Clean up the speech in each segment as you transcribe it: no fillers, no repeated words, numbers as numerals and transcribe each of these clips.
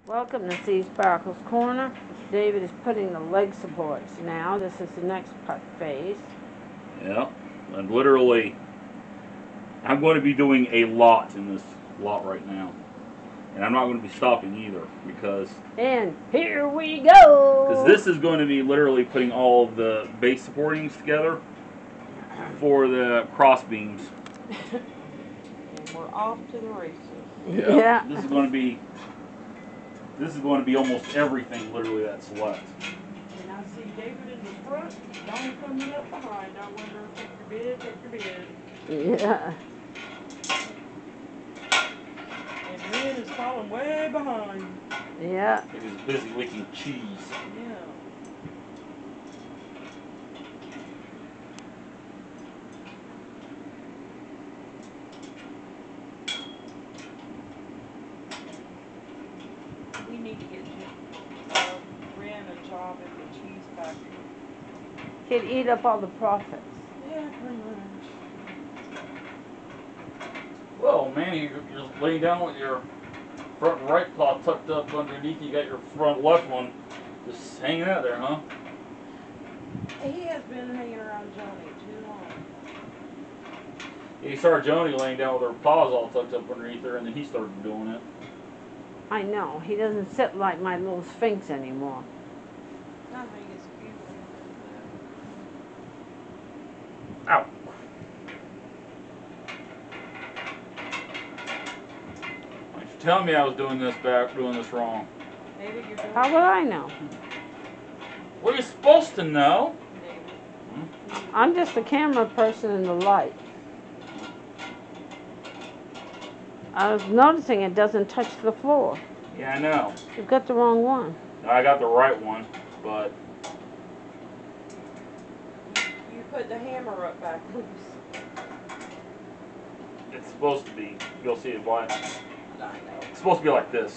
Welcome to seasparkles Corner. David is putting the leg supports now. This is the next phase. Yeah, and literally, I'm going to be doing a lot in this lot right now. And I'm not going to be stopping either because... And here we go! Because this is going to be literally putting all of the base supportings together for the cross beams. And we're off to the races. Yeah. This is going to be almost everything literally that's left. And I see David in the front, Donnie coming up behind. I wonder, take your bid. Yeah. And Lynn is falling way behind. Yeah. He's busy licking cheese. Yeah. We need to get Ren a job at the cheese factory. He'd eat up all the profits. Yeah, pretty much. Well, man, you're laying down with your front right paw tucked up underneath. You got your front left one just hanging out there, huh? He has been hanging around Joni too long. You saw Joni laying down with her paws all tucked up underneath her, and then he started doing it. I know. He doesn't sit like my little Sphinx anymore. I think it's cute. Ow. Why don't you tell me I was doing this wrong? David, you're doing How would I know? Well, you're supposed to know. David. I'm just the camera person in the light. I was noticing it doesn't touch the floor. Yeah, I know. You've got the wrong one. No, I got the right one, but You put the hammer up back loose. it's supposed to be. You'll see why. I know. It's supposed to be like this.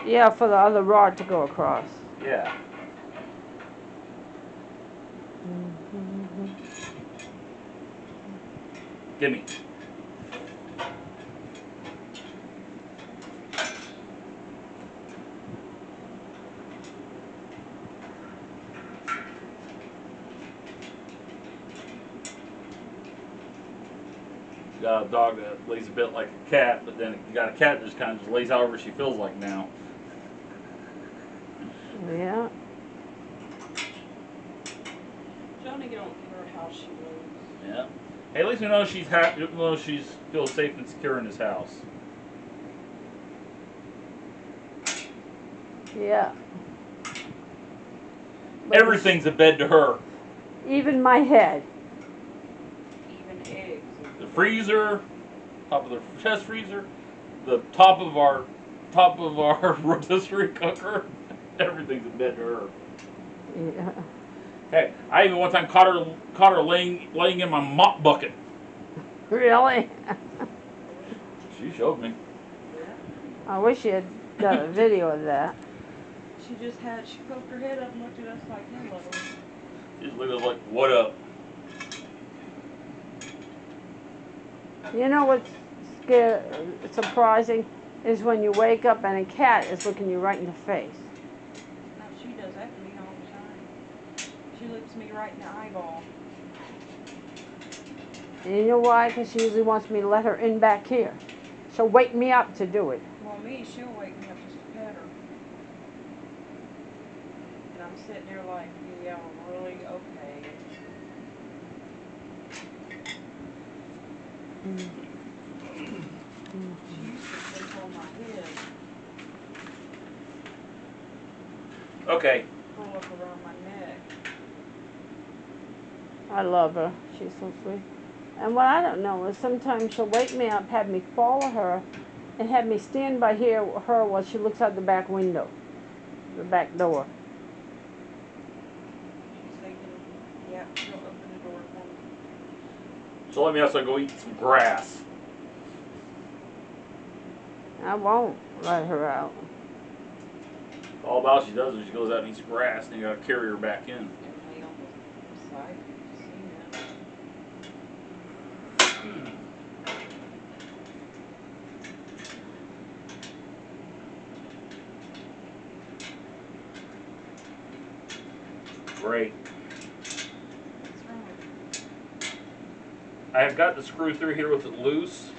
Yeah, for the other rod to go across. Yeah. Gimme. You got a dog that lays a bit like a cat, but then you got a cat that just kind of just lays however she feels like now. Yeah. Joni don't care how she lives. Yeah. Hey, at least we know she's happy. Know she's feels safe and secure in this house. Yeah. But Everything's a bed to her. even my head. Even eggs. The freezer, top of the chest freezer, the top of our rotisserie cooker. Everything's a bed to her. Yeah. Hey, I even one time caught her laying in my mop bucket. Really? She showed me. I wish you had done a video of that. She poked her head up and looked at us like, hello. She just looked at us like, what up? You know what's surprising is when you wake up and a cat is looking you right in the face. No, she does that to me all the time. She looks me right in the eyeball. And you know why? Because she usually wants me to let her in back here. She'll wake me up to do it. Well, she'll wake me up just to pet her. And I'm sitting there like, yeah, really okay. She used to sleep on my head, Okay. pull up around my neck. I love her. She's so sweet. And what I don't know is sometimes she'll wake me up, have me follow her, and have me stand by her while she looks out the back window, the back door. She's thinking, yeah, she'll open the door for me. So let me also go eat some grass. I won't let her out. All about she does is she goes out and eats grass, and you gotta carry her back in. And lay on the side, you've seen that. great. What's wrong with it? I have got the screw through here with it loose.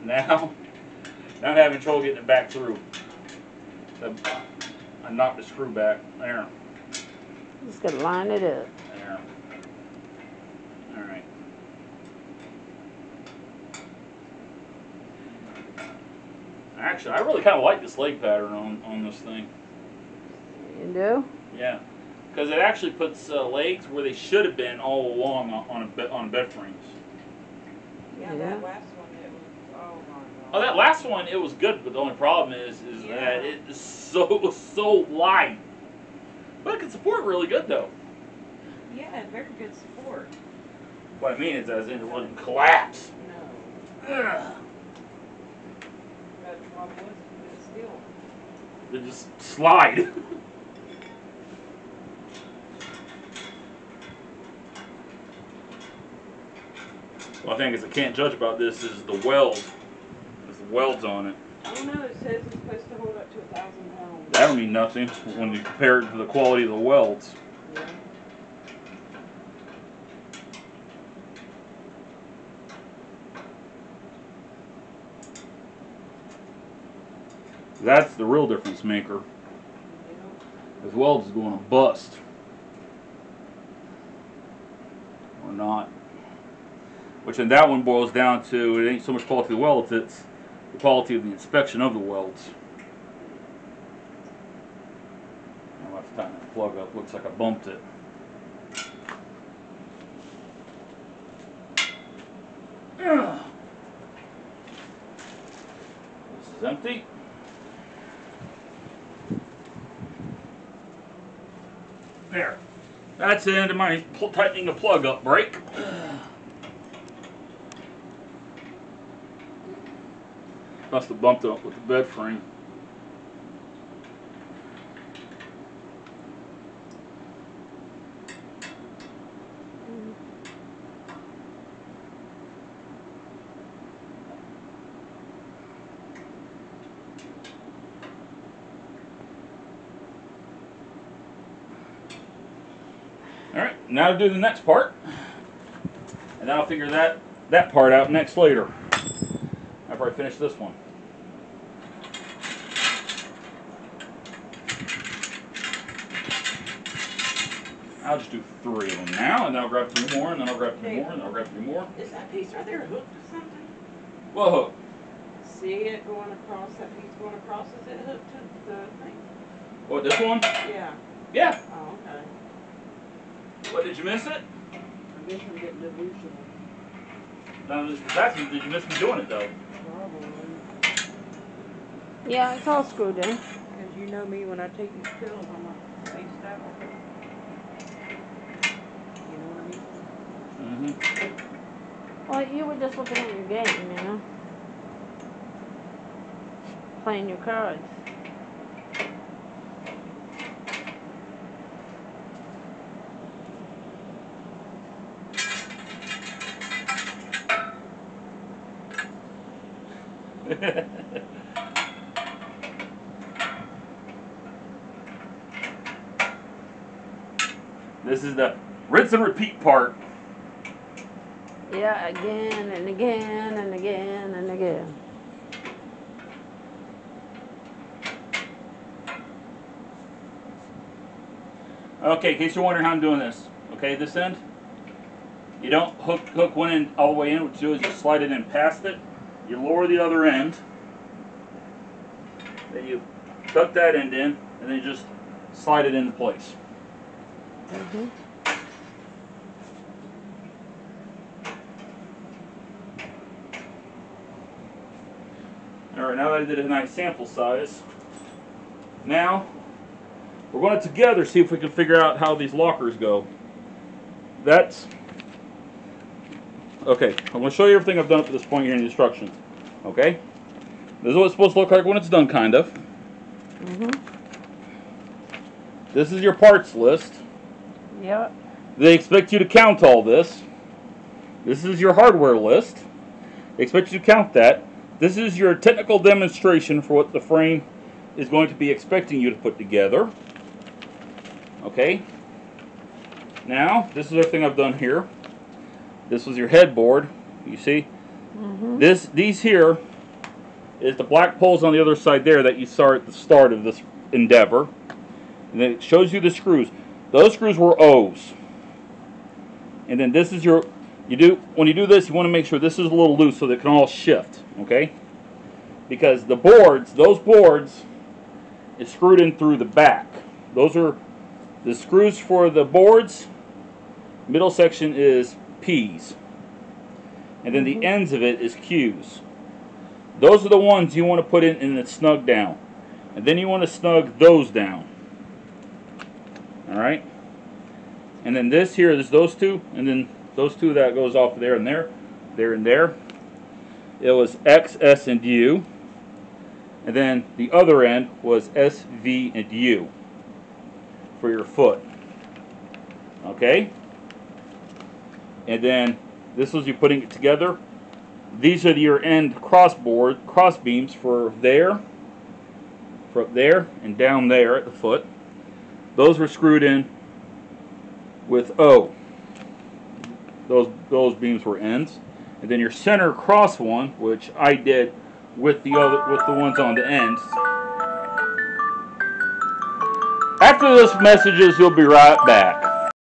Now I'm having trouble getting it back through. I knocked the screw back. There. Just gotta line it up. There. Alright. Actually, I really kind of like this leg pattern on this thing. You do? Yeah. Because it actually puts legs where they should have been all along on bed frames. Yeah, Yeah. that last one, it was, oh my God. Oh, that last one, it was good, but the only problem is Yeah. that it was so light. But it can support really good, though. Yeah, very good support. What I mean is, as in it wouldn't collapse. No, Ugh. that's what was it still. They just slide. Well, I think as I can't judge about this is the weld. There's the welds on it. I don't know, it says it's supposed to hold up to 1,000 pounds. That would mean nothing when you compare it to the quality of the welds. Yeah. That's the real difference maker. This weld is going to bust. Or not. Which in that one boils down to, it ain't so much quality of the welds, it's the quality of the inspection of the welds. I'll have to tighten that plug up. Looks like I bumped it. Ugh. This is empty. There. That's the end of my tightening the plug up break. Must have bumped it up with the bed frame. Alright, now to do the next part. And then I'll figure that part out next later. After I finish this one. I'll just do 3 of them now, and then I'll grab 3 more, and then I'll grab 3 more, and then I'll grab 3 more. Is that piece right there hooked to something? What hook? See it going across, that piece going across, is it hooked to the thing? What, this one? Yeah. Yeah. Oh, okay. What, did you miss it? I guess I'm getting delusional. No, that's did you miss me doing it, though? Probably. Yeah, it's all screwed in. Because you know me, when I take these pills, I'm like, spaced out. You know what I mean? Mm-hmm. Well, you were just looking at your game, you know? Playing your cards. This is the rinse and repeat part. Yeah, again and again and again and again. Okay, in case you're wondering how I'm doing this. Okay, this end, you don't hook one end all the way in. What you do is you slide it in past it. You lower the other end. Then you tuck that end in, and then you just slide it into place. Mm-hmm. Alright, now that I did a nice sample size, now we're going to together see if we can figure out how these lockers go. That's okay. I'm going to show you everything I've done up to this point here in the instructions. Okay? This is what it's supposed to look like when it's done, kind of. Mm-hmm. This is your parts list. Yep. They expect you to count all this. This is your hardware list. They expect you to count that. This is your technical demonstration for what the frame is going to be expecting you to put together. Okay. Now, this is everything I've done here. This was your headboard. You see? These here is the black poles on the other side there that you saw at the start of this endeavor. And then it shows you the screws. Those screws were O's. And then this is your, when you do this, you want to make sure this is a little loose so that it can all shift, okay? Because the boards, those boards is screwed in through the back. Those are the screws for the boards. Middle section is P's. And then the ends of it is Q's. Those are the ones you want to put in and then snug down. And then you want to snug those down. Alright? And then this here is those two, and then those two that goes off there and there, there and there. It was X, S, and U. And then the other end was S, V, and U for your foot. Okay? And then this was you putting it together. These are your end cross beams for there, and down there at the foot. Those were screwed in with O. Those beams were ends. And then your center cross one, which I did with the ones on the ends. After those messages, you'll be right back.